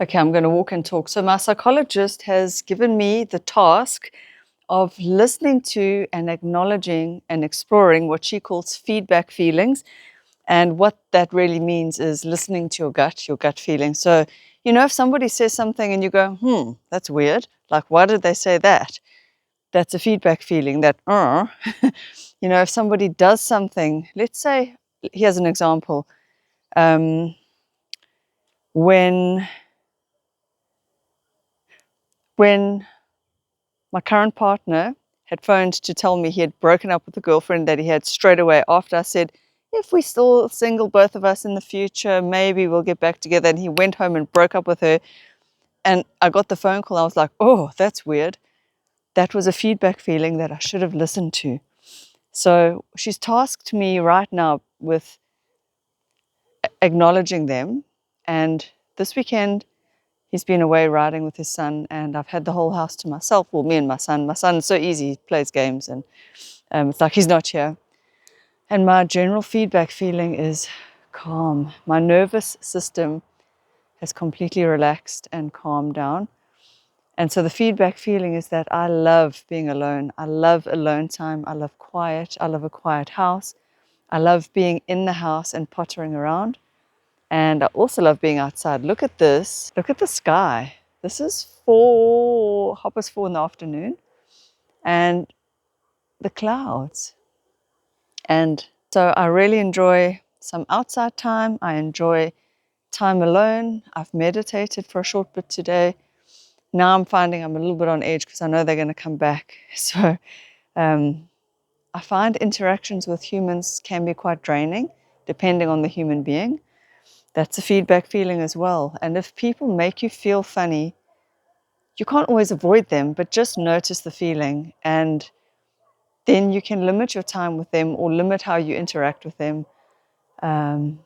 Okay, I'm going to walk and talk. So, my psychologist has given me the task of listening to and acknowledging and exploring what she calls feedback feelings. And what that really means is listening to your gut feeling. So, if somebody says something and you go, that's weird, like, why did they say that? That's a feedback feeling that, if somebody does something, let's say, here's an example. Um, when when my current partner had phoned to tell me he had broken up with a girlfriend that he had straight away after I said, if we're still single, both of us in the future, maybe we'll get back together. And he went home and broke up with her. And I got the phone call. I was like, oh, that's weird. That was a feedback feeling that I should have listened to. So she's tasked me right now with acknowledging them. And this weekend, he's been away riding with his son, and I've had the whole house to myself. Well, me and my son. My son is so easy, he plays games, and it's like he's not here. And my general feedback feeling is calm. My nervous system has completely relaxed and calmed down. And so the feedback feeling is that I love being alone. I love alone time. I love quiet. I love a quiet house. I love being in the house and pottering around. And I also love being outside. Look at this. Look at the sky. This is 4 in the afternoon. And the clouds. And so I really enjoy some outside time. I enjoy time alone. I've meditated for a short bit today. Now I'm finding I'm a little bit on edge because I know they're going to come back. So I find interactions with humans can be quite draining, depending on the human being. That's a feedback feeling as well. And if people make you feel funny, you can't always avoid them, but just notice the feeling. And then you can limit your time with them or limit how you interact with them. And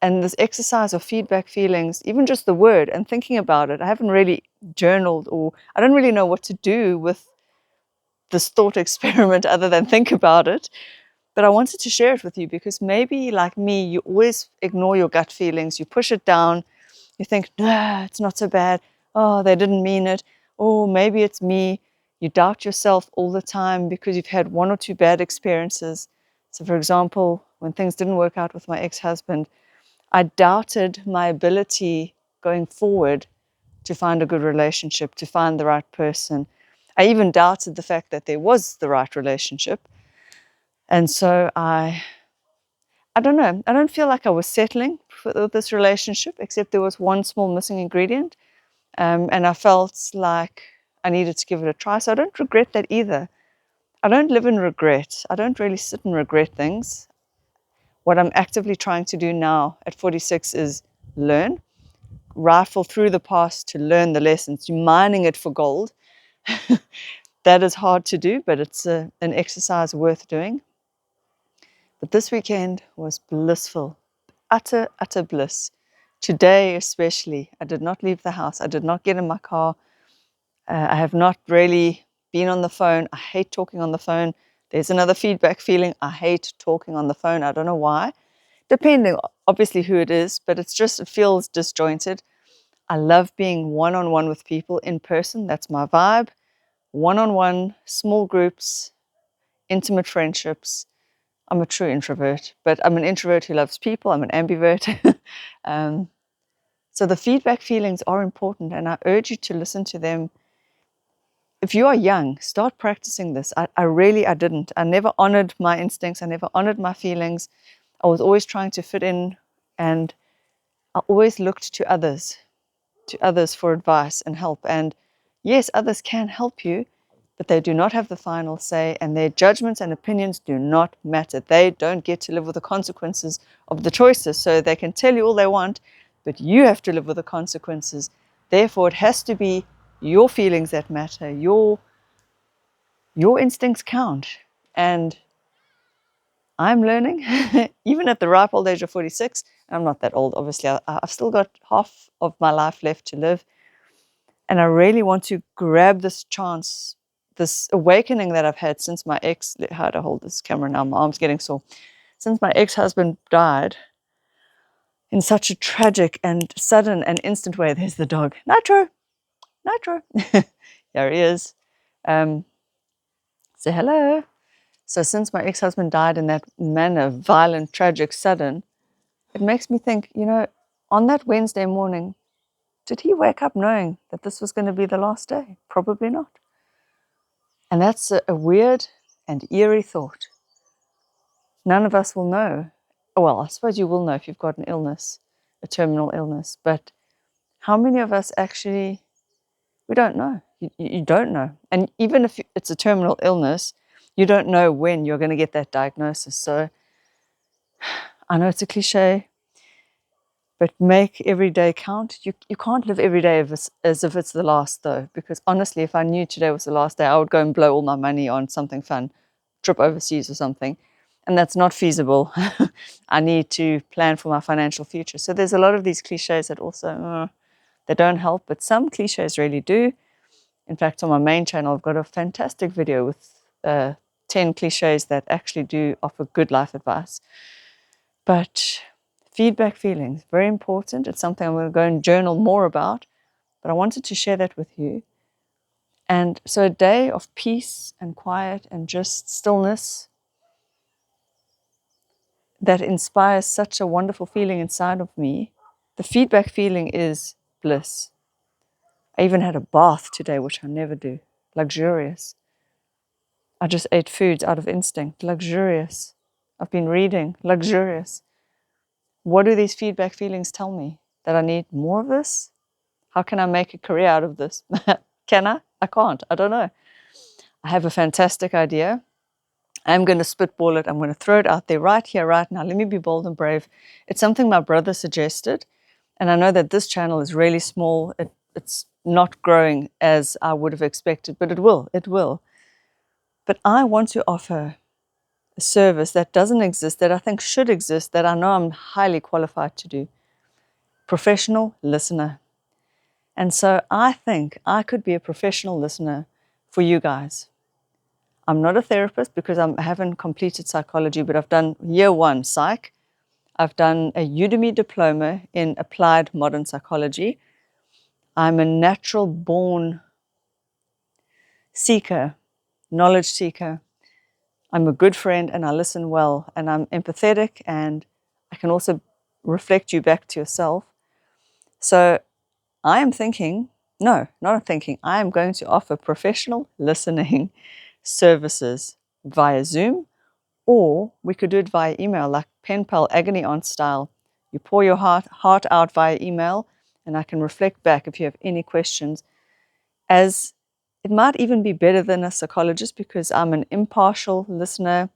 this exercise of feedback feelings, even just the word and thinking about it, I haven't really journaled, or I don't really know what to do with this thought experiment other than think about it. But I wanted to share it with you because maybe, like me, you always ignore your gut feelings. You push it down. You think, no, it's not so bad. Oh, they didn't mean it. Oh, maybe it's me. You doubt yourself all the time because you've had one or two bad experiences. So, for example, when things didn't work out with my ex-husband, I doubted my ability going forward to find a good relationship, to find the right person. I even doubted the fact that there was the right relationship. And so I don't know, I don't feel like I was settling for this relationship, except there was one small missing ingredient. And I felt like I needed to give it a try. So I don't regret that either. I don't live in regret. I don't really sit and regret things. What I'm actively trying to do now at 46 is learn, rifle through the past to learn the lessons, mining it for gold. That is hard to do, but it's an exercise worth doing. But this weekend was blissful, utter, utter bliss. Today, especially, I did not leave the house. I did not get in my car. I have not really been on the phone. I hate talking on the phone. There's another feedback feeling. I hate talking on the phone. I don't know why. Depending, obviously, who it is, but it feels disjointed. I love being one-on-one with people in person. That's my vibe. One-on-one, small groups, intimate friendships. I'm a true introvert, but I'm an introvert who loves people. I'm an ambivert. So the feedback feelings are important, and I urge you to listen to them. If you are young, start practicing this. I didn't. I never honored my instincts. I never honored my feelings. I was always trying to fit in, and I always looked to others for advice and help. And yes, others can help you, but they do not have the final say, and their judgments and opinions do not matter. They don't get to live with the consequences of the choices. So they can tell you all they want, but you have to live with the consequences. Therefore, it has to be your feelings that matter. Your instincts count. And I'm learning, even at the ripe old age of 46. I'm not that old, obviously. I've still got half of my life left to live. And I really want to grab this chance, this awakening that I've had since my how to hold this camera now, my arm's getting sore. Since my ex-husband died in such a tragic and sudden and instant way. There's the dog. Nitro. Nitro. There he is. Say hello. So since my ex-husband died in that manner, violent, tragic, sudden, it makes me think, on that Wednesday morning, did he wake up knowing that this was going to be the last day? Probably not. And that's a weird and eerie thought. None of us will know. Well, I suppose you will know if you've got an illness, a terminal illness, but how many of us actually, we don't know. You don't know. And even if it's a terminal illness, you don't know when you're going to get that diagnosis. So I know it's a cliche, but make every day count. You can't live every day as if it's the last, though, because honestly, if I knew today was the last day, I would go and blow all my money on something fun, trip overseas or something. And that's not feasible. I need to plan for my financial future. So there's a lot of these cliches that also, they don't help, but some cliches really do. In fact, on my main channel, I've got a fantastic video with 10 cliches that actually do offer good life advice. But feedback feelings, very important. It's something I'm going to go and journal more about, but I wanted to share that with you. And so a day of peace and quiet and just stillness that inspires such a wonderful feeling inside of me. The feedback feeling is bliss. I even had a bath today, which I never do. Luxurious. I just ate foods out of instinct. Luxurious. I've been reading. Luxurious. What do these feedback feelings tell me? That I need more of this? How can I make a career out of this? Can I? I can't. I don't know. I have a fantastic idea. I'm going to spitball it. I'm going to throw it out there right here, right now. Let me be bold and brave. It's something my brother suggested. And I know that this channel is really small. It's not growing as I would have expected, but it will. It will. But I want to offer a service that doesn't exist, that I think should exist, that I know I'm highly qualified to do. Professional listener. And so I think I could be a professional listener for you guys. I'm not a therapist because I haven't completed psychology, but I've done year 1 psych. I've done a Udemy diploma in applied modern psychology. I'm a natural born seeker, knowledge seeker. I'm a good friend and I listen well and I'm empathetic and I can also reflect you back to yourself. So I am thinking, no, not thinking, I am going to offer professional listening services via Zoom, or we could do it via email, like pen pal agony aunt style. You pour your heart out via email, and I can reflect back if you have any questions. As it might even be better than a psychologist because I'm an impartial listener,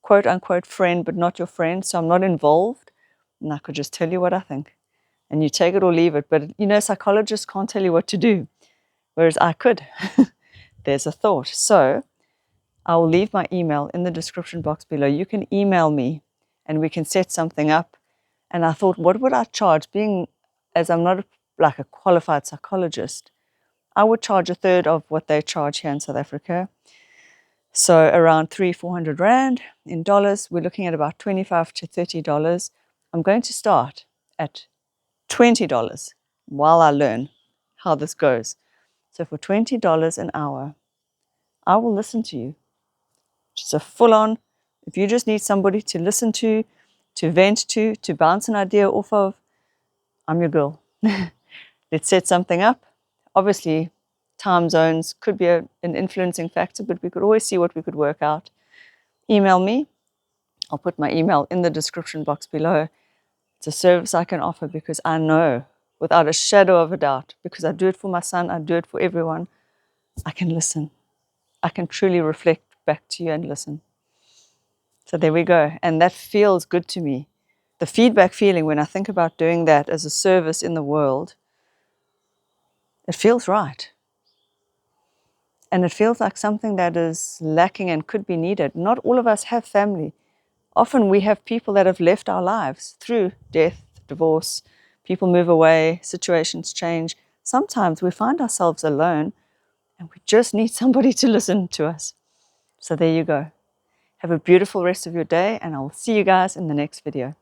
quote unquote friend, but not your friend, so I'm not involved, and I could just tell you what I think. And you take it or leave it, but psychologists can't tell you what to do, whereas I could. There's a thought. So I will leave my email in the description box below. You can email me and we can set something up. And I thought, what would I charge? Being as I'm not like a qualified psychologist, I would charge a third of what they charge here in South Africa. So around 300-400 Rand in dollars. We're looking at about $25 to $30. I'm going to start at $20 while I learn how this goes. So for $20 an hour, I will listen to you. Just a full-on, if you just need somebody to listen to vent to bounce an idea off of, I'm your girl. Let's set something up. Obviously, time zones could be an influencing factor, but we could always see what we could work out. Email me. I'll put my email in the description box below. It's a service I can offer because I know, without a shadow of a doubt, because I do it for my son, I do it for everyone, I can listen. I can truly reflect back to you and listen. So there we go. And that feels good to me. The feedback feeling when I think about doing that as a service in the world, it feels right. And it feels like something that is lacking and could be needed. Not all of us have family. Often we have people that have left our lives through death, divorce, people move away, situations change. Sometimes we find ourselves alone and we just need somebody to listen to us. So there you go. Have a beautiful rest of your day, and I will see you guys in the next video.